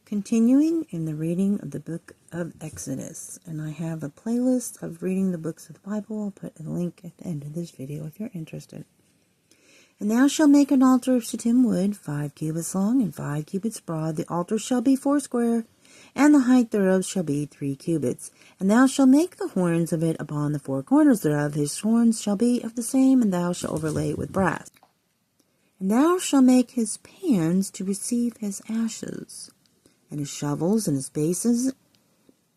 Continuing in the reading of the book of Exodus, and I have a playlist of reading the books of the Bible. I'll put a link at the end of this video if you're interested. And thou shalt make an altar of shittim wood, 5 cubits long and 5 cubits broad. The altar shall be 4 square, and the height thereof shall be 3 cubits. And thou shalt make the horns of it upon the 4 corners thereof. His horns shall be of the same, and thou shalt overlay it with brass. And thou shalt make his pans to receive his ashes, and his shovels, and his bases,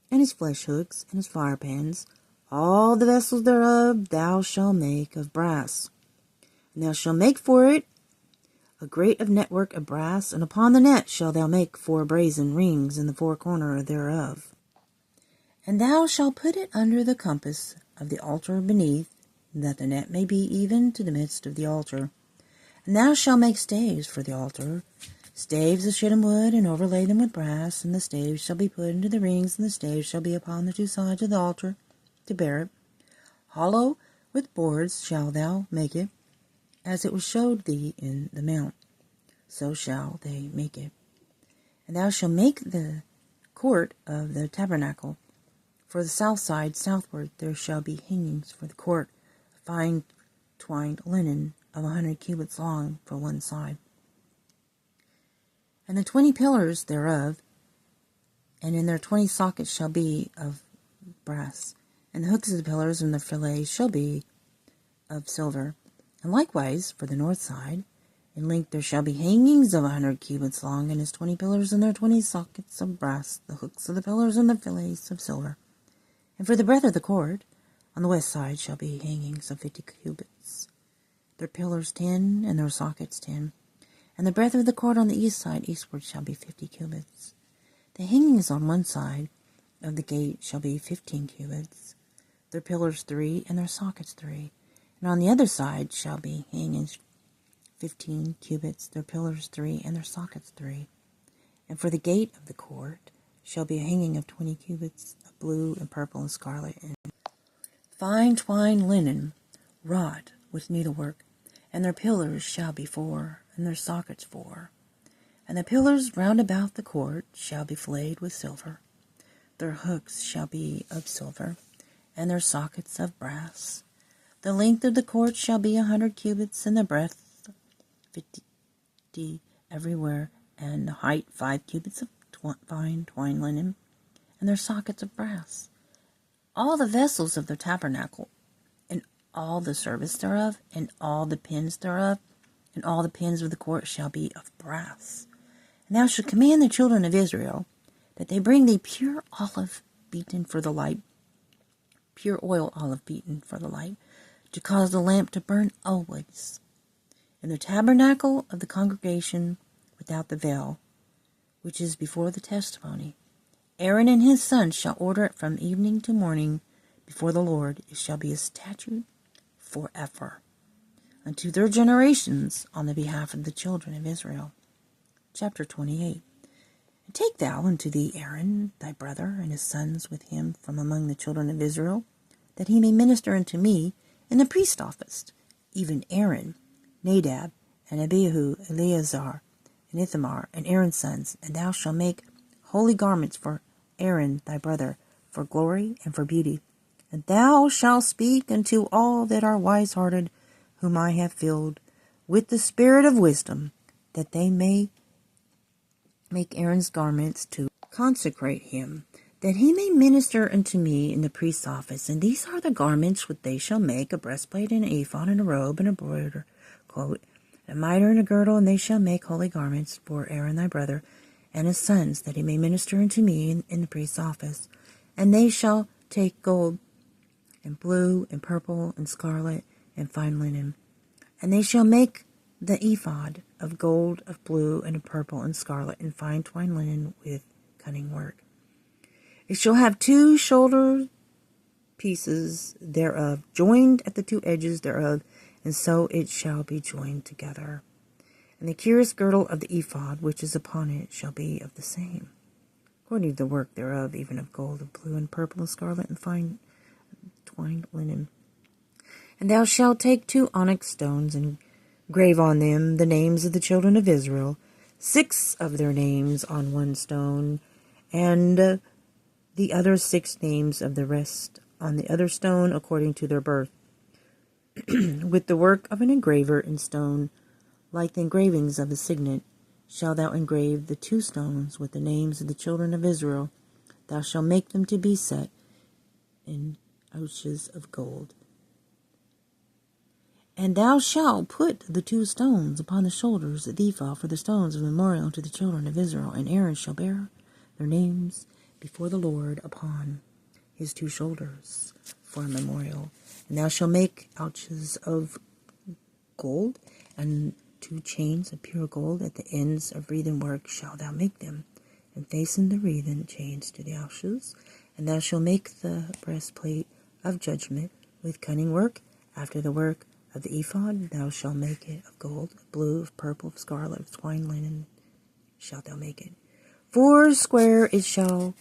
and his flesh hooks, and his fire pans. All the vessels thereof thou shalt make of brass. And thou shalt make for it a grate of network of brass, and upon the net shalt thou make 4 brazen rings in the 4 corners thereof. And thou shalt put it under the compass of the altar beneath, that the net may be even to the midst of the altar. And thou shalt make staves for the altar, staves of shittim wood, and overlay them with brass, and the staves shall be put into the rings, and the staves shall be upon the 2 sides of the altar to bear it. Hollow with boards shalt thou make it, as it was showed thee in the mount, so shall they make it. And thou shalt make the court of the tabernacle. For the south side southward there shall be hangings for the court, fine twined linen of 100 cubits long for one side. And the 20 pillars thereof, and in their 20 sockets shall be of brass. And the hooks of the pillars and the fillets shall be of silver. And likewise for the north side, in length there shall be hangings of 100 cubits long, and his 20 pillars and their 20 sockets of brass, the hooks of the pillars and the fillets of silver. And for the breadth of the court, on the west side shall be hangings of 50 cubits, their pillars 10, and their sockets 10. And the breadth of the court on the east side eastward shall be 50 cubits. The hangings on one side of the gate shall be 15 cubits, their pillars 3, and their sockets 3. And on the other side shall be hangings 15 cubits, their pillars 3, and their sockets 3. And for the gate of the court shall be a hanging of 20 cubits of blue and purple and scarlet, and fine twined linen, wrought with needlework. And their pillars shall be 4, and their sockets 4. And the pillars round about the court shall be flayed with silver. Their hooks shall be of silver, and their sockets of brass. The length of the court shall be 100 cubits, and the breadth 50 everywhere, and the height 5 cubits of fine twined linen, and their sockets of brass. All the vessels of the tabernacle, and all the service thereof, and all the pins thereof, and all the pins of the court shall be of brass. And thou shalt command the children of Israel that they bring thee pure olive beaten for the light, pure oil olive beaten for the light, to cause the lamp to burn always. In the tabernacle of the congregation without the veil, which is before the testimony, Aaron and his sons shall order it from evening to morning before the Lord. It shall be a statute forever, unto their generations, on the behalf of the children of Israel. Chapter 28. And take thou unto thee Aaron thy brother, and his sons with him from among the children of Israel, that he may minister unto me in the priest office, even Aaron, Nadab, and Abihu, Eleazar, and Ithamar, and Aaron's sons. And thou shalt make holy garments for Aaron thy brother, for glory and for beauty. And thou shalt speak unto all that are wise-hearted, whom I have filled with the spirit of wisdom, that they may make Aaron's garments to consecrate him, that he may minister unto me in the priest's office. And these are the garments which they shall make: a breastplate, and an ephod, and a robe, and a broidered coat, a mitre, and a girdle. And they shall make holy garments for Aaron thy brother and his sons, that he may minister unto me in the priest's office. And they shall take gold, and blue, and purple, and scarlet, and fine linen. And they shall make the ephod of gold, of blue, and of purple, and scarlet, and fine twined linen with cunning work. It shall have 2 shoulder pieces thereof, joined at the 2 edges thereof, and so it shall be joined together. And the curious girdle of the ephod, which is upon it, shall be of the same, according to the work thereof, even of gold, of blue, and purple, and scarlet, and fine twined linen. And thou shalt take 2 onyx stones, and grave on them the names of the children of Israel, 6 of their names on one stone, and the other 6 names of the rest on the other stone according to their birth, with the work of an engraver in stone, like the engravings of a signet, shalt thou engrave the 2 stones with the names of the children of Israel. Thou shalt make them to be set in ouches of gold. And thou shalt put the 2 stones upon the shoulders of the ephod for the stones of memorial to the children of Israel, and Aaron shall bear their names before the Lord upon his 2 shoulders for a memorial. And thou shalt make ouches of gold, and 2 chains of pure gold at the ends of wreathen work shalt thou make them, and fasten the wreathen chains to the ouches. And thou shalt make the breastplate of judgment with cunning work, after the work of the ephod. Thou shalt make it of gold, of blue, of purple, of scarlet, of swine linen shalt thou make it. 4 square it shall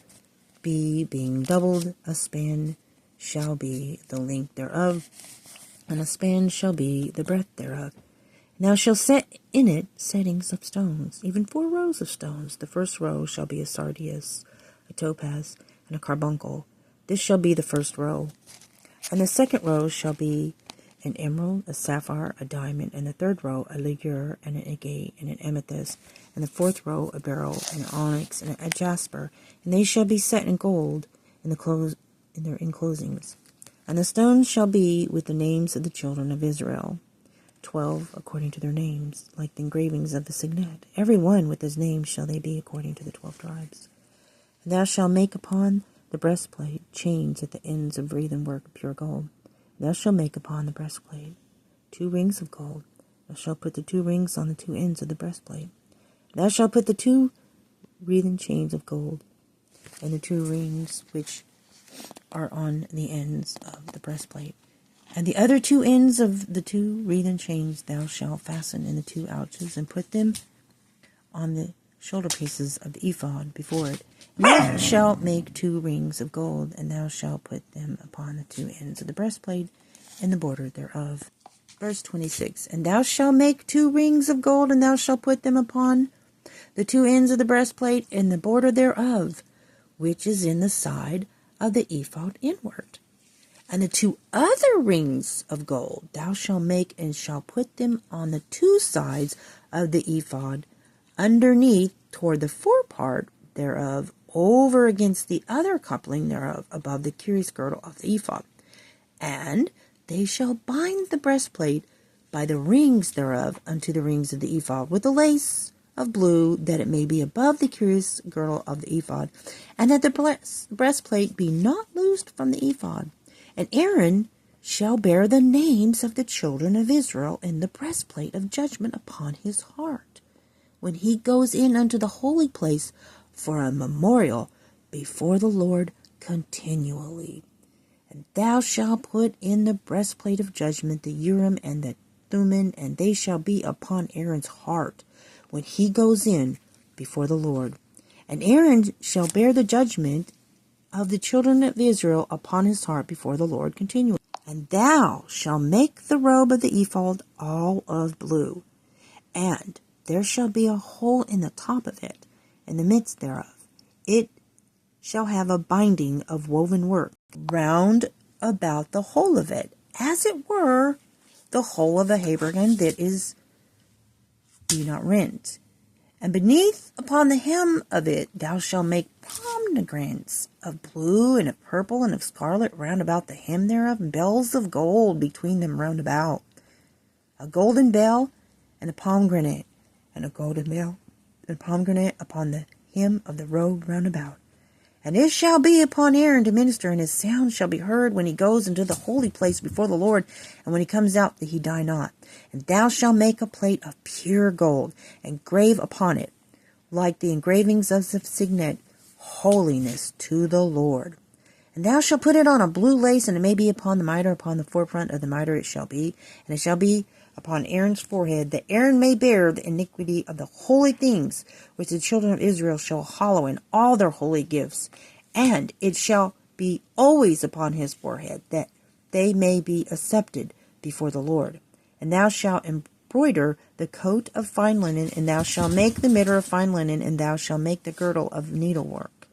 be, being doubled. A span shall be the length thereof, and a span shall be the breadth thereof. And thou shalt set in it settings of stones, even 4 rows of stones. The first row shall be a sardius, a topaz, and a carbuncle. This shall be the first row. And the second row shall be an emerald, a sapphire, a diamond, and the third row a ligure, and an agate, and an amethyst, and the fourth row a beryl, and an onyx, and a jasper, and they shall be set in gold in their enclosings. And the stones shall be with the names of the children of Israel, 12 according to their names, like the engravings of the signet. Every one with his name shall they be according to the 12 tribes. And thou shalt make upon the breastplate chains at the ends of wreathen work of pure gold. Thou shalt make upon the breastplate 2 rings of gold. Thou shalt put the 2 rings on the 2 ends of the breastplate. Thou shalt put the 2 wreathen chains of gold and the 2 rings which are on the ends of the breastplate. And the other 2 ends of the 2 wreathen chains thou shalt fasten in the 2 ouches, and put them on the shoulder pieces of the ephod before it. And thou shalt make 2 rings of gold, and thou shalt put them upon the 2 ends of the breastplate in the border thereof. Verse 26. And thou shalt make 2 rings of gold, and thou shalt put them upon the 2 ends of the breastplate in the border thereof, which is in the side of the ephod inward. And the 2 other rings of gold thou shalt make, and shalt put them on the 2 sides of the ephod, underneath toward the forepart thereof, over against the other coupling thereof, above the cuirass girdle of the ephod. And they shall bind the breastplate by the rings thereof unto the rings of the ephod, with the lace of blue, that it may be above the cuirass girdle of the ephod, and that the breastplate be not loosed from the ephod. And Aaron shall bear the names of the children of Israel in the breastplate of judgment upon his heart, when he goes in unto the holy place for a memorial before the Lord continually. And thou shalt put in the breastplate of judgment the Urim and the Thummim, and they shall be upon Aaron's heart when he goes in before the Lord. And Aaron shall bear the judgment of the children of Israel upon his heart before the Lord continually. And thou shalt make the robe of the ephod all of blue, and there shall be a hole in the top of it, in the midst thereof. It shall have a binding of woven work round about the whole of it, as it were the whole of a habergeon that is be not rent. And beneath upon the hem of it thou shalt make pomegranates of blue, and of purple, and of scarlet round about the hem thereof, and bells of gold between them round about. A golden bell and a pomegranate, and a golden bell and a pomegranate upon the hem of the robe round about. And it shall be upon Aaron to minister, and his sound shall be heard when he goes into the holy place before the Lord, and when he comes out, that he die not. And thou shalt make a plate of pure gold, and grave upon it, like the engravings of the signet, holiness to the Lord. And thou shalt put it on a blue lace, and it may be upon the mitre, upon the forefront of the mitre it shall be, and it shall be upon Aaron's forehead, that Aaron may bear the iniquity of the holy things which the children of Israel shall hallow in all their holy gifts. And it shall be always upon his forehead, that they may be accepted before the Lord. And thou shalt broider the coat of fine linen, and thou shalt make the mitre of fine linen, and thou shalt make the girdle of needlework.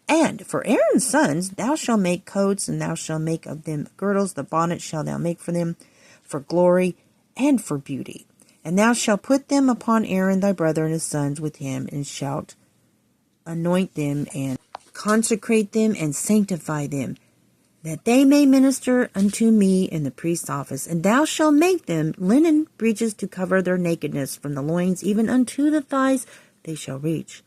And for Aaron's sons thou shalt make coats, and thou shalt make of them girdles. The bonnet shalt thou make for them for glory and for beauty. And thou shalt put them upon Aaron thy brother and his sons with him, and shalt anoint them, and consecrate them, and sanctify them, that they may minister unto me in the priest's office. And thou shalt make them linen breeches to cover their nakedness, from the loins even unto the thighs they shall reach.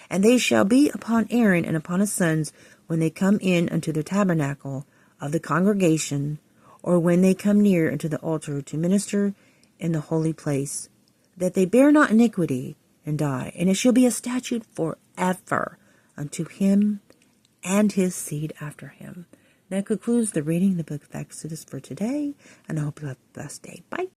And they shall be upon Aaron and upon his sons when they come in unto the tabernacle of the congregation, or when they come near unto the altar to minister in the holy place, that they bear not iniquity and die. And it shall be a statute forever unto him and his seed after him. That concludes the reading of the book of Exodus for today, and I hope you have a blessed day. Bye.